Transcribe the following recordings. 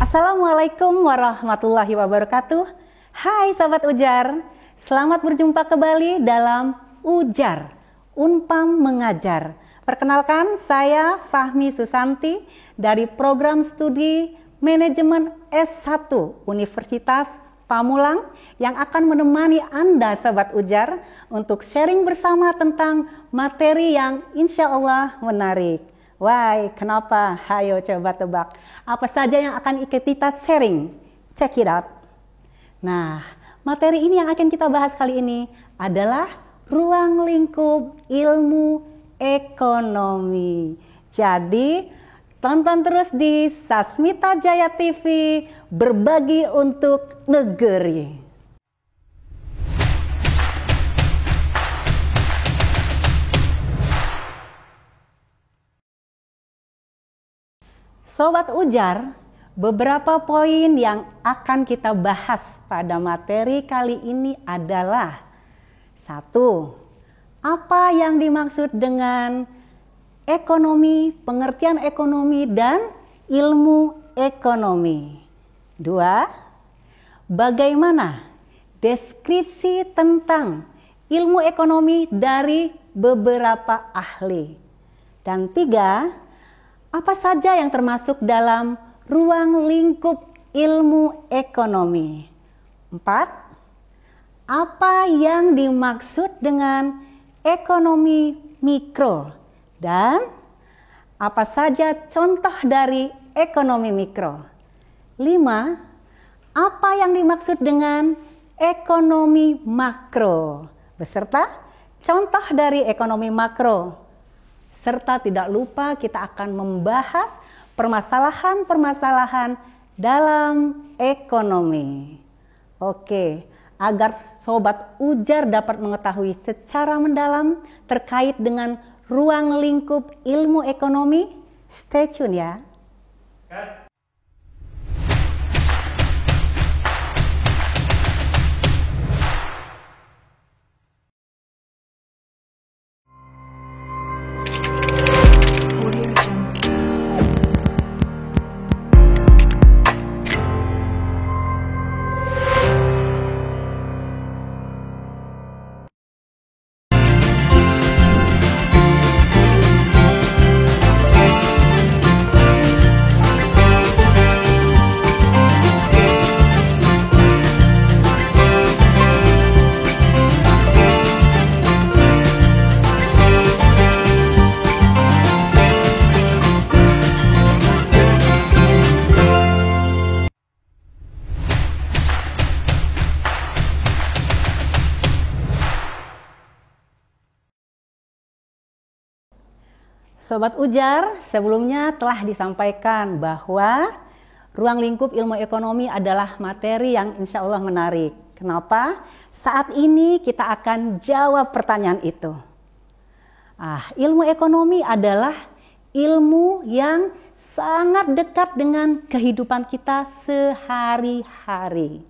Assalamualaikum warahmatullahi wabarakatuh. Hai Sobat Ujar, selamat berjumpa kembali dalam Ujar, Unpam Mengajar. Perkenalkan, saya Fahmi Susanti dari Program Studi Manajemen S1 Universitas Pamulang yang akan menemani Anda Sobat Ujar untuk sharing bersama tentang materi yang insya Allah menarik. Why, kenapa? Hayo coba tebak. Apa saja yang akan kita sharing? Check it out. Nah, materi ini yang akan kita bahas kali ini adalah ruang lingkup ilmu ekonomi. Jadi, tonton terus di Sasmita Jaya TV, berbagi untuk negeri. Sobat Ujar, beberapa poin yang akan kita bahas pada materi kali ini adalah: 1. Apa yang dimaksud dengan ekonomi, pengertian ekonomi dan ilmu ekonomi. 2. Bagaimana deskripsi tentang ilmu ekonomi dari beberapa ahli. Dan 3. Apa saja yang termasuk dalam ruang lingkup ilmu ekonomi? 4. Apa yang dimaksud dengan ekonomi mikro? Dan apa saja contoh dari ekonomi mikro? 5. Apa yang dimaksud dengan ekonomi makro? Beserta contoh dari ekonomi makro. Serta tidak lupa kita akan membahas permasalahan-permasalahan dalam ekonomi. Oke, agar Sobat Ujar dapat mengetahui secara mendalam terkait dengan ruang lingkup ilmu ekonomi, stay tune ya. Sobat Ujar, sebelumnya telah disampaikan bahwa ruang lingkup ilmu ekonomi adalah materi yang insya Allah menarik. Kenapa? Saat ini kita akan jawab pertanyaan itu. Ilmu ekonomi adalah ilmu yang sangat dekat dengan kehidupan kita sehari-hari.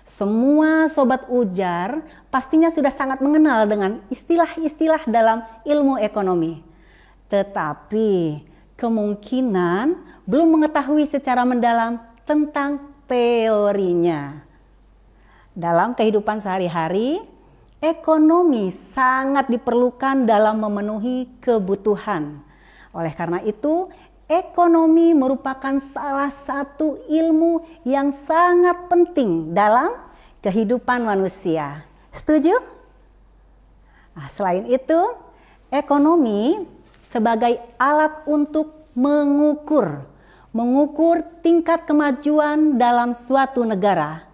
Semua Sobat Ujar pastinya sudah sangat mengenal dengan istilah-istilah dalam ilmu ekonomi. Tetapi kemungkinan belum mengetahui secara mendalam tentang teorinya. Dalam kehidupan sehari-hari, ekonomi sangat diperlukan dalam memenuhi kebutuhan. Oleh karena itu, ekonomi merupakan salah satu ilmu yang sangat penting dalam kehidupan manusia. Setuju? Selain itu, ekonomi sebagai alat untuk mengukur tingkat kemajuan dalam suatu negara,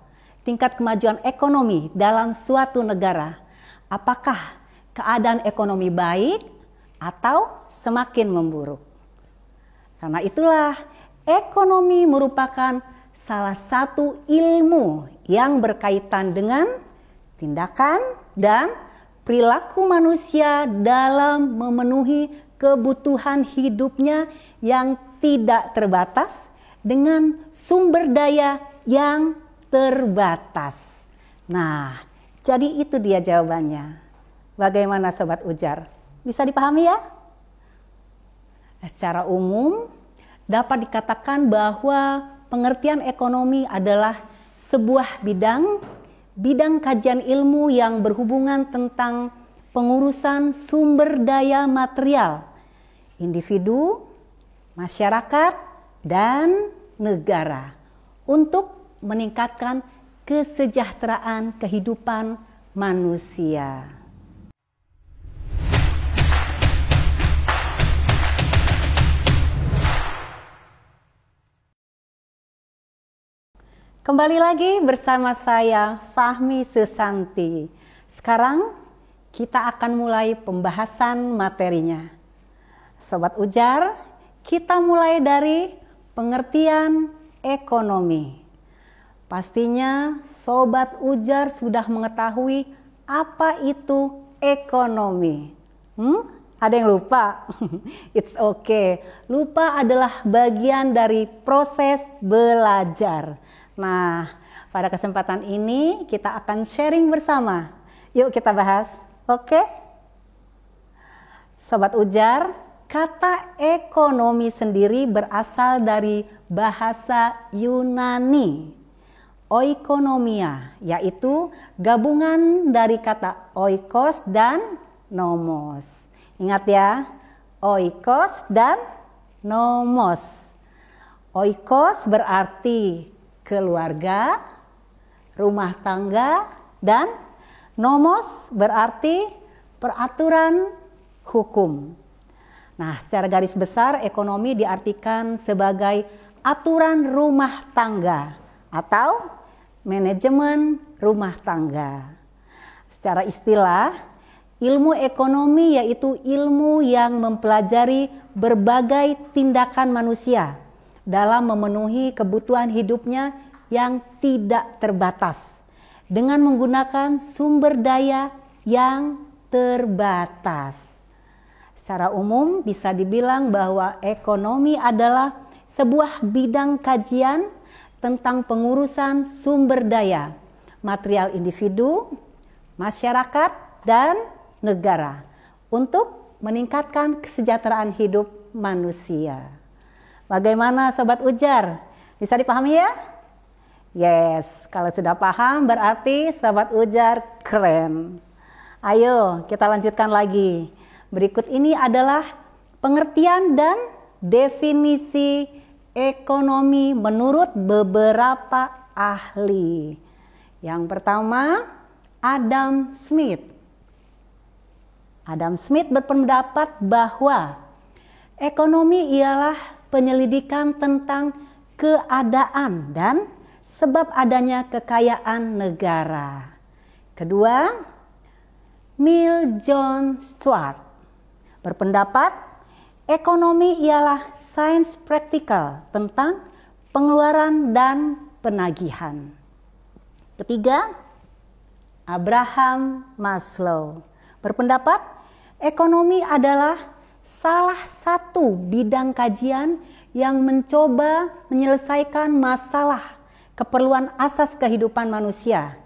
tingkat kemajuan ekonomi dalam suatu negara. Apakah keadaan ekonomi baik atau semakin memburuk? Karena itulah ekonomi merupakan salah satu ilmu yang berkaitan dengan tindakan dan perilaku manusia dalam memenuhi kebutuhan hidupnya yang tidak terbatas dengan sumber daya yang terbatas. Nah, jadi itu dia jawabannya. Bagaimana Sobat Ujar? Bisa dipahami ya? Secara umum dapat dikatakan bahwa pengertian ekonomi adalah sebuah bidang kajian ilmu yang berhubungan tentang pengurusan sumber daya material, individu, masyarakat, dan negara untuk meningkatkan kesejahteraan kehidupan manusia. Kembali lagi bersama saya Fahmi Susanti. Sekarang kita akan mulai pembahasan materinya. Sobat Ujar, kita mulai dari pengertian ekonomi. Pastinya Sobat Ujar sudah mengetahui apa itu ekonomi. Ada yang lupa? It's okay. Lupa adalah bagian dari proses belajar. Nah, pada kesempatan ini kita akan sharing bersama. Yuk kita bahas, oke? Sobat Ujar, kata ekonomi sendiri berasal dari bahasa Yunani, oikonomia, yaitu gabungan dari kata oikos dan nomos. Ingat ya, oikos dan nomos. Oikos berarti keluarga, rumah tangga, dan nomos berarti peraturan hukum. Nah, secara garis besar ekonomi diartikan sebagai aturan rumah tangga atau manajemen rumah tangga. Secara istilah, ilmu ekonomi yaitu ilmu yang mempelajari berbagai tindakan manusia dalam memenuhi kebutuhan hidupnya yang tidak terbatas dengan menggunakan sumber daya yang terbatas. Secara umum bisa dibilang bahwa ekonomi adalah sebuah bidang kajian tentang pengurusan sumber daya material individu, masyarakat, dan negara untuk meningkatkan kesejahteraan hidup manusia. Bagaimana Sobat Ujar? Bisa dipahami ya? Yes, kalau sudah paham berarti Sobat Ujar keren. Ayo kita lanjutkan lagi. Berikut ini adalah pengertian dan definisi ekonomi menurut beberapa ahli. Yang pertama, Adam Smith. Adam Smith berpendapat bahwa ekonomi ialah penyelidikan tentang keadaan dan sebab adanya kekayaan negara. Kedua, Mill John Stuart berpendapat ekonomi ialah sains praktikal tentang pengeluaran dan penagihan. Ketiga, Abraham Maslow berpendapat ekonomi adalah salah satu bidang kajian yang mencoba menyelesaikan masalah keperluan asas kehidupan manusia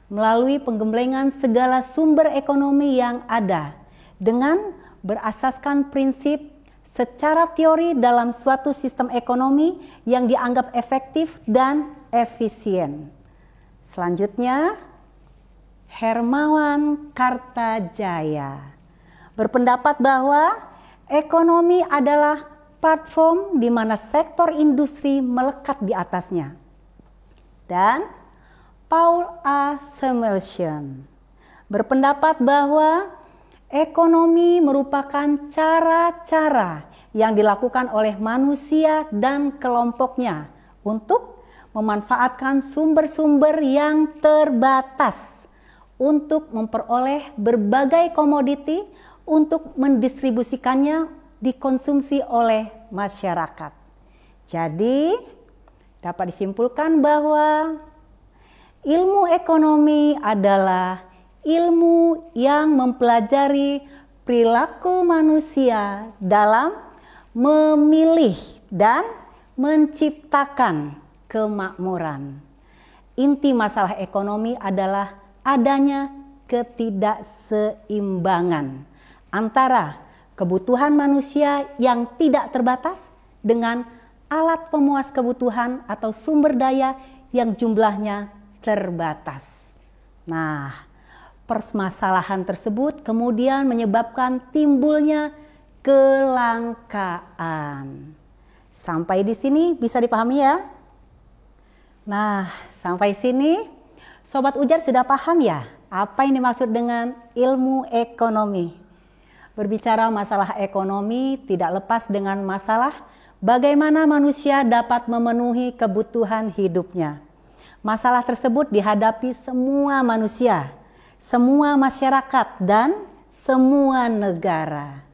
melalui penggemblengan segala sumber ekonomi yang ada dengan berasaskan prinsip secara teori dalam suatu sistem ekonomi yang dianggap efektif dan efisien. Selanjutnya, Hermawan Kartajaya berpendapat bahwa ekonomi adalah platform di mana sektor industri melekat di atasnya. Dan Paul A. Samuelson berpendapat bahwa ekonomi merupakan cara-cara yang dilakukan oleh manusia dan kelompoknya untuk memanfaatkan sumber-sumber yang terbatas untuk memperoleh berbagai komoditi untuk mendistribusikannya dikonsumsi oleh masyarakat. Jadi, dapat disimpulkan bahwa ilmu ekonomi adalah ilmu yang mempelajari perilaku manusia dalam memilih dan menciptakan kemakmuran. Inti masalah ekonomi adalah adanya ketidakseimbangan antara kebutuhan manusia yang tidak terbatas dengan alat pemuas kebutuhan atau sumber daya yang jumlahnya terbatas. Nah, permasalahan tersebut kemudian menyebabkan timbulnya kelangkaan. Sampai di sini bisa dipahami ya? Nah, sampai sini Sobat Ujar sudah paham ya apa yang dimaksud dengan ilmu ekonomi? Berbicara masalah ekonomi tidak lepas dengan masalah bagaimana manusia dapat memenuhi kebutuhan hidupnya. Masalah tersebut dihadapi semua manusia, semua masyarakat, dan semua negara.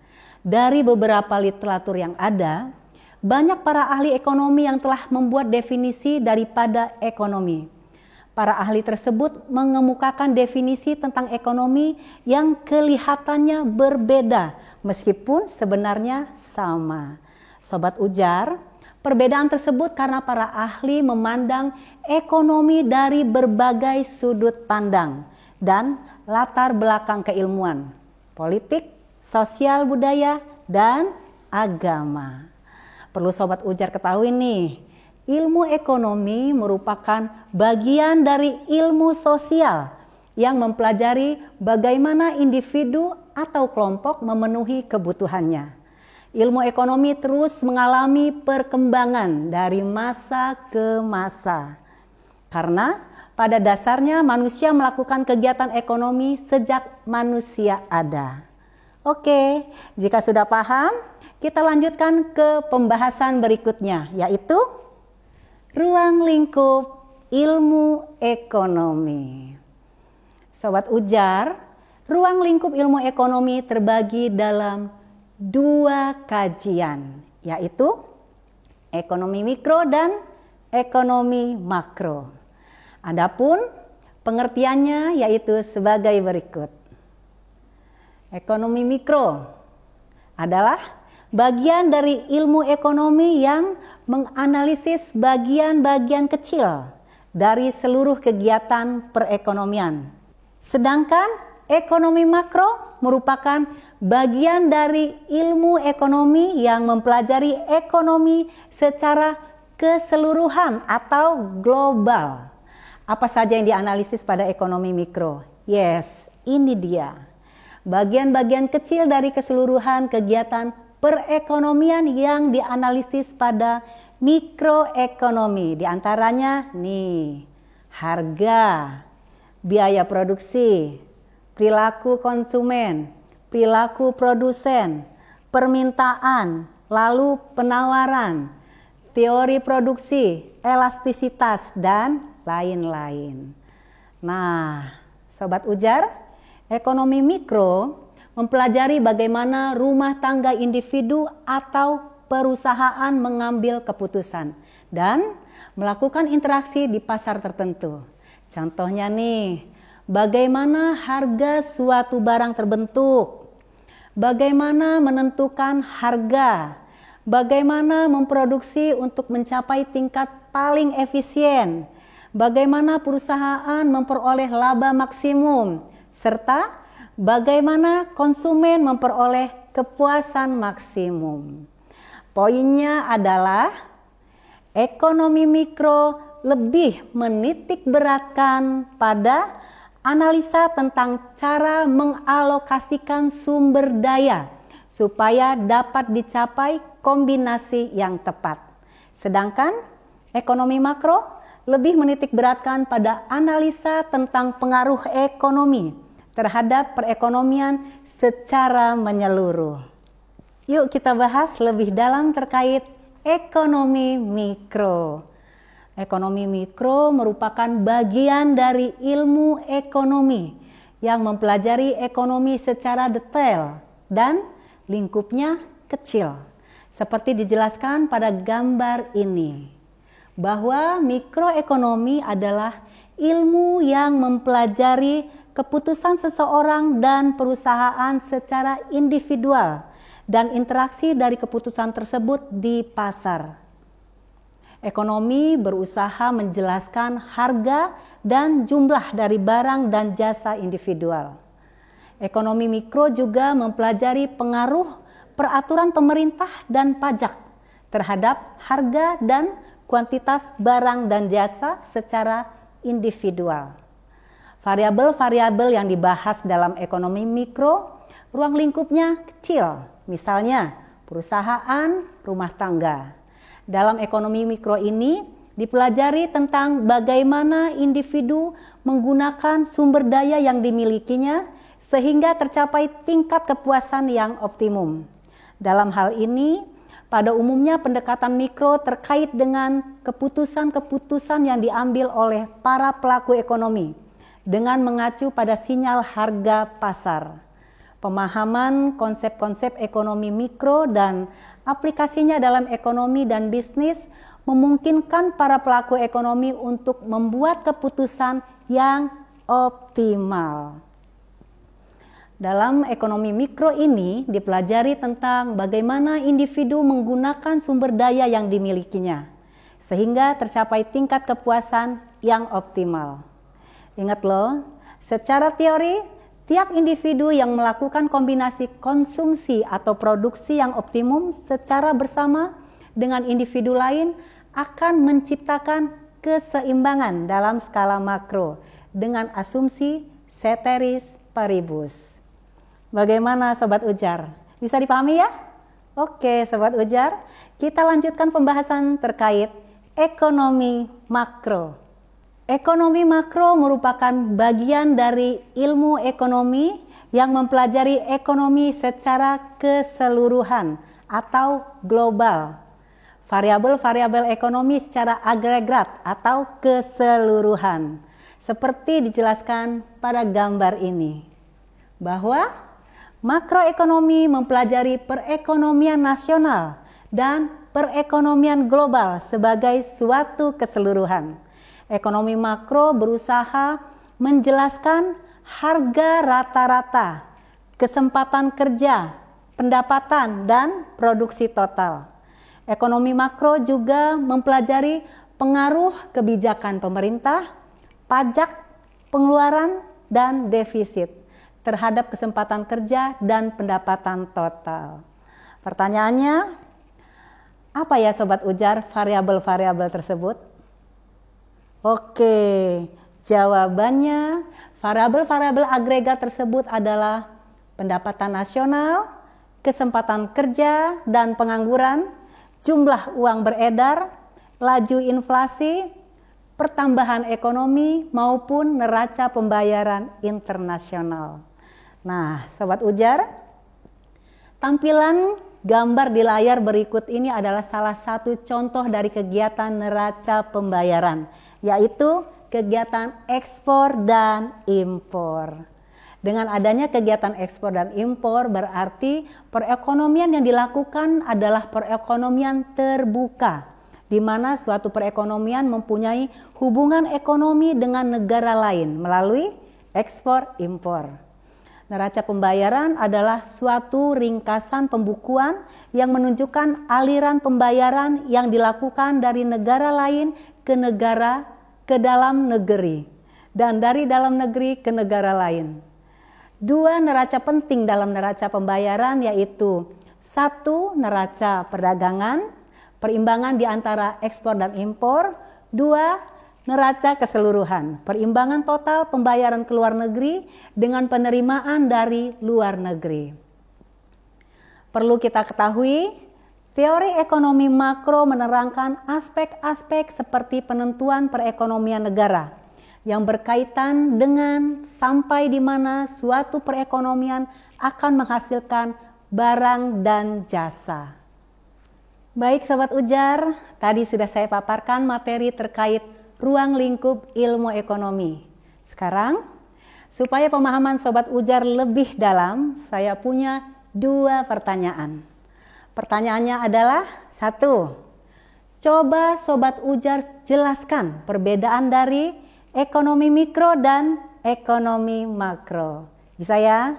Dari beberapa literatur yang ada, banyak para ahli ekonomi yang telah membuat definisi daripada ekonomi. Para ahli tersebut mengemukakan definisi tentang ekonomi yang kelihatannya berbeda, meskipun sebenarnya sama. Sobat Ujar, perbedaan tersebut karena para ahli memandang ekonomi dari berbagai sudut pandang dan latar belakang keilmuan, politik, sosial budaya, dan agama. Perlu Sobat Ujar ketahui nih, ilmu ekonomi merupakan bagian dari ilmu sosial yang mempelajari bagaimana individu atau kelompok memenuhi kebutuhannya. Ilmu ekonomi terus mengalami perkembangan dari masa ke masa. Karena pada dasarnya manusia melakukan kegiatan ekonomi sejak manusia ada. Oke, jika sudah paham, kita lanjutkan ke pembahasan berikutnya, yaitu ruang lingkup ilmu ekonomi. Sobat Ujar, ruang lingkup ilmu ekonomi terbagi dalam 2 kajian, yaitu ekonomi mikro dan ekonomi makro. Adapun pengertiannya yaitu sebagai berikut. Ekonomi mikro adalah bagian dari ilmu ekonomi yang menganalisis bagian-bagian kecil dari seluruh kegiatan perekonomian. Sedangkan ekonomi makro merupakan bagian dari ilmu ekonomi yang mempelajari ekonomi secara keseluruhan atau global. Apa saja yang dianalisis pada ekonomi mikro? Yes, ini dia. Bagian-bagian kecil dari keseluruhan kegiatan perekonomian yang dianalisis pada mikroekonomi. Di antaranya nih, harga, biaya produksi, perilaku konsumen, perilaku produsen, permintaan, lalu penawaran, teori produksi, elastisitas, dan lain-lain. Nah, Sobat Ujar, ekonomi mikro mempelajari bagaimana rumah tangga individu atau perusahaan mengambil keputusan dan melakukan interaksi di pasar tertentu. Contohnya nih, bagaimana harga suatu barang terbentuk, bagaimana menentukan harga, bagaimana memproduksi untuk mencapai tingkat paling efisien, bagaimana perusahaan memperoleh laba maksimum, serta bagaimana konsumen memperoleh kepuasan maksimum. Poinnya adalah ekonomi mikro lebih menitik beratkan pada analisa tentang cara mengalokasikan sumber daya supaya dapat dicapai kombinasi yang tepat. Sedangkan ekonomi makro lebih menitik beratkan pada analisa tentang pengaruh ekonomi terhadap perekonomian secara menyeluruh. Yuk kita bahas lebih dalam terkait ekonomi mikro. Ekonomi mikro merupakan bagian dari ilmu ekonomi yang mempelajari ekonomi secara detail dan lingkupnya kecil. Seperti dijelaskan pada gambar ini, bahwa mikroekonomi adalah ilmu yang mempelajari keputusan seseorang dan perusahaan secara individual dan interaksi dari keputusan tersebut di pasar. Ekonomi berusaha menjelaskan harga dan jumlah dari barang dan jasa individual. Ekonomi mikro juga mempelajari pengaruh peraturan pemerintah dan pajak terhadap harga dan kuantitas barang dan jasa secara individual. Variabel-variabel yang dibahas dalam ekonomi mikro, ruang lingkupnya kecil, misalnya perusahaan, rumah tangga. Dalam ekonomi mikro ini dipelajari tentang bagaimana individu menggunakan sumber daya yang dimilikinya sehingga tercapai tingkat kepuasan yang optimum. Dalam hal ini, pada umumnya pendekatan mikro terkait dengan keputusan-keputusan yang diambil oleh para pelaku ekonomi dengan mengacu pada sinyal harga pasar. Pemahaman konsep-konsep ekonomi mikro dan aplikasinya dalam ekonomi dan bisnis memungkinkan para pelaku ekonomi untuk membuat keputusan yang optimal. Dalam ekonomi mikro ini dipelajari tentang bagaimana individu menggunakan sumber daya yang dimilikinya, sehingga tercapai tingkat kepuasan yang optimal. Ingat loh, secara teori, tiap individu yang melakukan kombinasi konsumsi atau produksi yang optimum secara bersama dengan individu lain akan menciptakan keseimbangan dalam skala makro dengan asumsi ceteris paribus. Bagaimana Sobat Ujar? Bisa dipahami ya? Oke Sobat Ujar, kita lanjutkan pembahasan terkait ekonomi makro. Ekonomi makro merupakan bagian dari ilmu ekonomi yang mempelajari ekonomi secara keseluruhan atau global. Variabel-variabel ekonomi secara agregat atau keseluruhan. Seperti dijelaskan pada gambar ini. Bahwa makroekonomi mempelajari perekonomian nasional dan perekonomian global sebagai suatu keseluruhan. Ekonomi makro berusaha menjelaskan harga rata-rata, kesempatan kerja, pendapatan, dan produksi total. Ekonomi makro juga mempelajari pengaruh kebijakan pemerintah, pajak, pengeluaran, dan defisit terhadap kesempatan kerja dan pendapatan total. Pertanyaannya, apa ya Sobat Ujar variabel-variabel tersebut? Oke, jawabannya variabel-variabel agregat tersebut adalah pendapatan nasional, kesempatan kerja dan pengangguran, jumlah uang beredar, laju inflasi, pertambahan ekonomi maupun neraca pembayaran internasional. Nah, Sobat Ujar, tampilan gambar di layar berikut ini adalah salah satu contoh dari kegiatan neraca pembayaran, yaitu kegiatan ekspor dan impor. Dengan adanya kegiatan ekspor dan impor berarti perekonomian yang dilakukan adalah perekonomian terbuka, di mana suatu perekonomian mempunyai hubungan ekonomi dengan negara lain melalui ekspor impor. Neraca pembayaran adalah suatu ringkasan pembukuan yang menunjukkan aliran pembayaran yang dilakukan dari negara lain ke dalam negeri dan dari dalam negeri ke negara lain. Dua neraca penting dalam neraca pembayaran yaitu 1. Neraca perdagangan, perimbangan di antara ekspor dan impor. 2. Neraca keseluruhan, perimbangan total pembayaran ke luar negeri dengan penerimaan dari luar negeri. Perlu kita ketahui, teori ekonomi makro menerangkan aspek-aspek seperti penentuan perekonomian negara yang berkaitan dengan sampai di mana suatu perekonomian akan menghasilkan barang dan jasa. Baik Sobat Ujar, tadi sudah saya paparkan materi terkait ruang lingkup ilmu ekonomi. Sekarang, supaya pemahaman Sobat Ujar lebih dalam, saya punya 2 pertanyaan. Pertanyaannya adalah 1. Coba Sobat Ujar jelaskan perbedaan dari ekonomi mikro dan ekonomi makro. Bisa ya?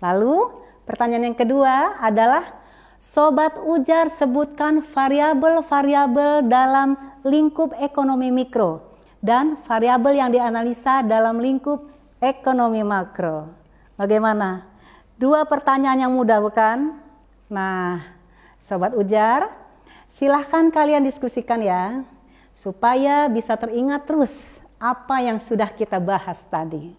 Lalu, pertanyaan yang kedua adalah Sobat Ujar sebutkan variabel-variabel dalam lingkup ekonomi mikro dan variabel yang dianalisa dalam lingkup ekonomi makro. Bagaimana? 2 pertanyaan yang mudah bukan? Nah, Sobat Ujar, Silahkan kalian diskusikan ya, supaya bisa teringat terus apa yang sudah kita bahas tadi.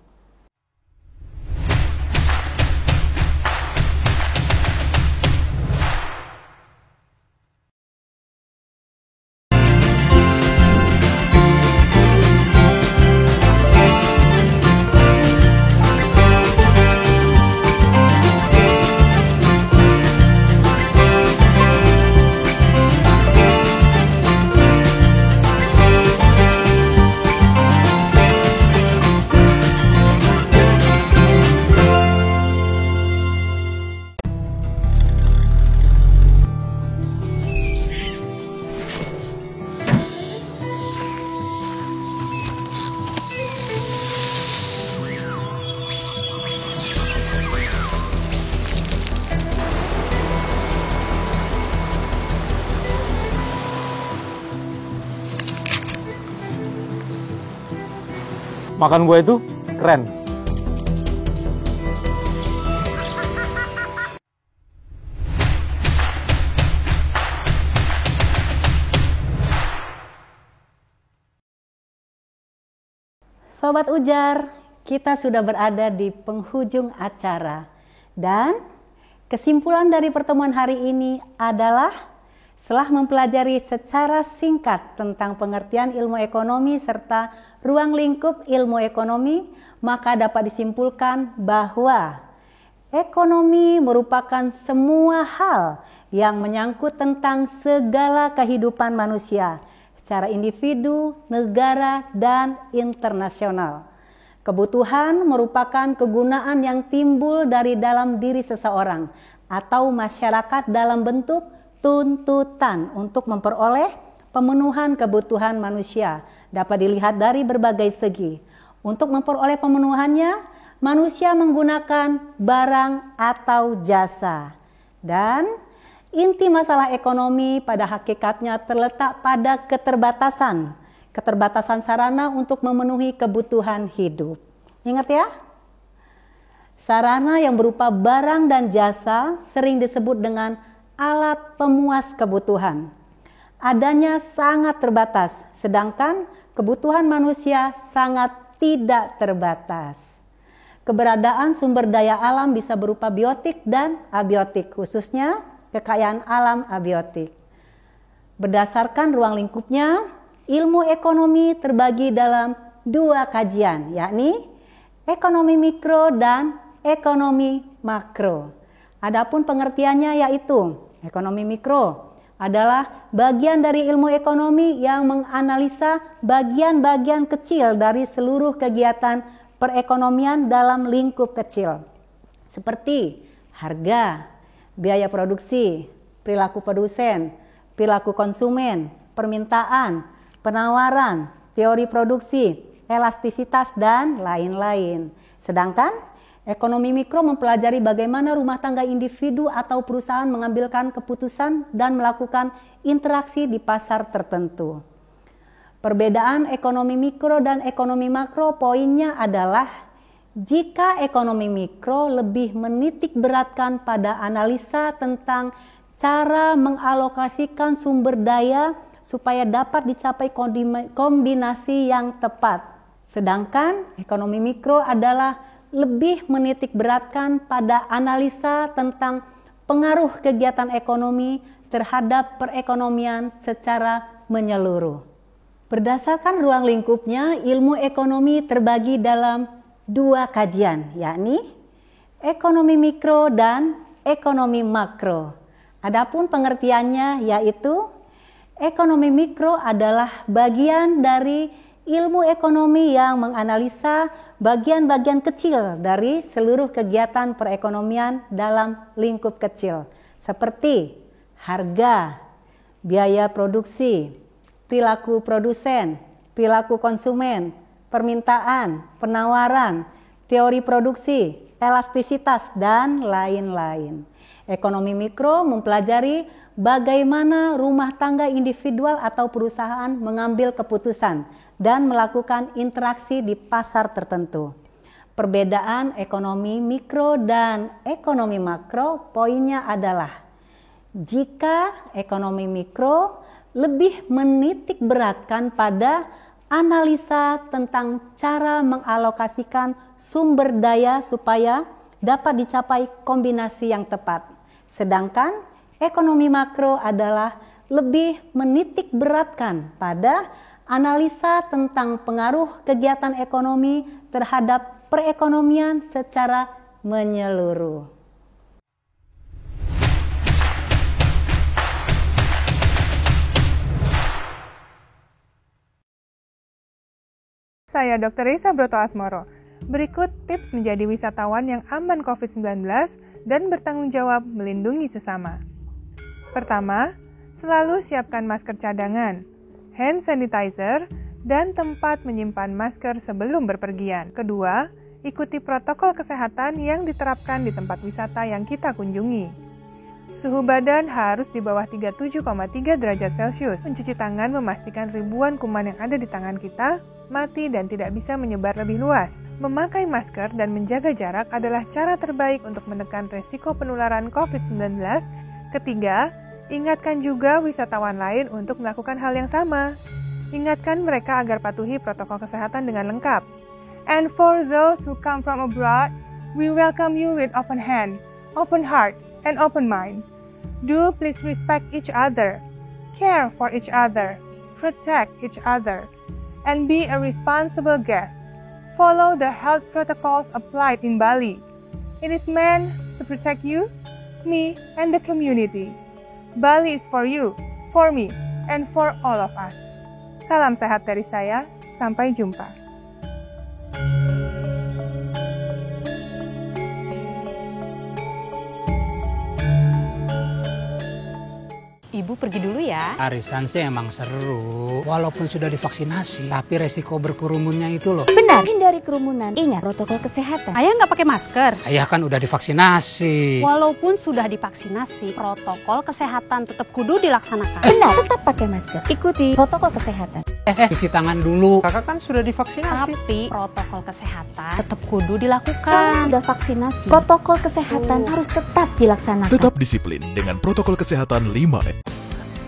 Makan buah itu keren. Sobat Ujar, kita sudah berada di penghujung acara. Dan kesimpulan dari pertemuan hari ini adalah setelah mempelajari secara singkat tentang pengertian ilmu ekonomi serta ruang lingkup ilmu ekonomi, maka dapat disimpulkan bahwa ekonomi merupakan semua hal yang menyangkut tentang segala kehidupan manusia secara individu, negara, dan internasional. Kebutuhan merupakan kegunaan yang timbul dari dalam diri seseorang atau masyarakat dalam bentuk tuntutan untuk memperoleh pemenuhan kebutuhan manusia. Dapat dilihat dari berbagai segi. Untuk memperoleh pemenuhannya, manusia menggunakan barang atau jasa. Dan inti masalah ekonomi pada hakikatnya terletak pada keterbatasan sarana untuk memenuhi kebutuhan hidup. Ingat ya? Sarana yang berupa barang dan jasa sering disebut dengan alat pemuas kebutuhan. Adanya sangat terbatas, sedangkan kebutuhan manusia sangat tidak terbatas. Keberadaan sumber daya alam bisa berupa biotik dan abiotik, khususnya kekayaan alam abiotik. Berdasarkan ruang lingkupnya, ilmu ekonomi terbagi dalam dua kajian, yakni ekonomi mikro dan ekonomi makro. Adapun pengertiannya yaitu ekonomi mikro adalah bagian dari ilmu ekonomi yang menganalisa bagian-bagian kecil dari seluruh kegiatan perekonomian dalam lingkup kecil, seperti harga, biaya produksi, perilaku produsen, perilaku konsumen, permintaan, penawaran, teori produksi, elastisitas, dan lain-lain. Sedangkan ekonomi mikro mempelajari bagaimana rumah tangga individu atau perusahaan mengambilkan keputusan dan melakukan interaksi di pasar tertentu. Perbedaan ekonomi mikro dan ekonomi makro poinnya adalah jika ekonomi mikro lebih menitik beratkan pada analisa tentang cara mengalokasikan sumber daya supaya dapat dicapai kombinasi yang tepat. Sedangkan ekonomi mikro adalah lebih menitik beratkan pada analisa tentang pengaruh kegiatan ekonomi terhadap perekonomian secara menyeluruh. Berdasarkan ruang lingkupnya, ilmu ekonomi terbagi dalam dua kajian, yakni ekonomi mikro dan ekonomi makro. Adapun pengertiannya yaitu ekonomi mikro adalah bagian dari ilmu ekonomi yang menganalisa bagian-bagian kecil dari seluruh kegiatan perekonomian dalam lingkup kecil, seperti harga, biaya produksi, perilaku produsen, perilaku konsumen, permintaan, penawaran, teori produksi, elastisitas, dan lain-lain. Ekonomi mikro mempelajari bagaimana rumah tangga individual atau perusahaan mengambil keputusan dan melakukan interaksi di pasar tertentu. Perbedaan ekonomi mikro dan ekonomi makro poinnya adalah jika ekonomi mikro lebih menitik beratkan pada analisa tentang cara mengalokasikan sumber daya supaya dapat dicapai kombinasi yang tepat. Sedangkan ekonomi makro adalah lebih menitik beratkan pada analisa tentang pengaruh kegiatan ekonomi terhadap perekonomian secara menyeluruh. Saya Dr. Risa Broto Asmoro. Berikut tips menjadi wisatawan yang aman COVID-19 dan bertanggung jawab melindungi sesama. Pertama, selalu siapkan masker cadangan, hand sanitizer, dan tempat menyimpan masker sebelum berpergian. Kedua, ikuti protokol kesehatan yang diterapkan di tempat wisata yang kita kunjungi. Suhu badan harus di bawah 37,3 derajat Celcius. Mencuci tangan memastikan ribuan kuman yang ada di tangan kita mati dan tidak bisa menyebar lebih luas. Memakai masker dan menjaga jarak adalah cara terbaik untuk menekan resiko penularan COVID-19. Ketiga, ingatkan juga wisatawan lain untuk melakukan hal yang sama. Ingatkan mereka agar patuhi protokol kesehatan dengan lengkap. And for those who come from abroad, we welcome you with open hand, open heart, and open mind. Do please respect each other, care for each other, protect each other, and be a responsible guest. Follow the health protocols applied in Bali. It is meant to protect you, me, and the community. Bali is for you, for me, and for all of us. Salam sehat dari saya, sampai jumpa. Ibu pergi dulu ya. Arisan sih emang seru, walaupun sudah divaksinasi, tapi resiko berkerumunnya itu loh. Benar, hindari kerumunan. Ingat protokol kesehatan. Ayah nggak pakai masker. Ayah kan udah divaksinasi. Walaupun sudah divaksinasi, protokol kesehatan tetap kudu dilaksanakan. Benar, tetap pakai masker. Ikuti protokol kesehatan. Cuci tangan dulu. Kakak kan sudah divaksinasi. Tapi protokol kesehatan tetap kudu Kalau dilakukan. sudah vaksinasi, protokol kesehatan harus tetap dilaksanakan. Tetap disiplin dengan protokol kesehatan 5M.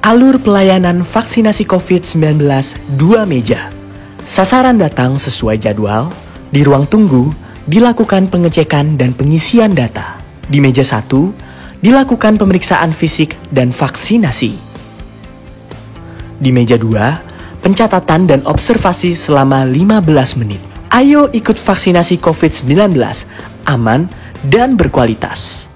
Alur pelayanan vaksinasi COVID-19 2 meja. Sasaran datang sesuai jadwal. Di ruang tunggu, dilakukan pengecekan dan pengisian data. Di meja 1, dilakukan pemeriksaan fisik dan vaksinasi. Di meja 2, pencatatan dan observasi selama 15 menit. Ayo ikut vaksinasi COVID-19, aman dan berkualitas.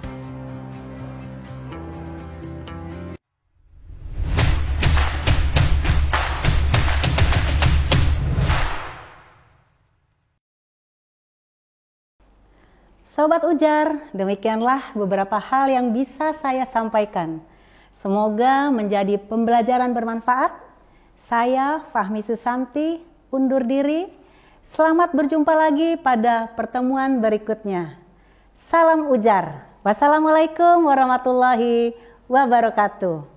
Sobat Ujar, demikianlah beberapa hal yang bisa saya sampaikan. Semoga menjadi pembelajaran bermanfaat. Saya Fahmi Susanti undur diri. Selamat berjumpa lagi pada pertemuan berikutnya. Salam Ujar. Wassalamualaikum warahmatullahi wabarakatuh.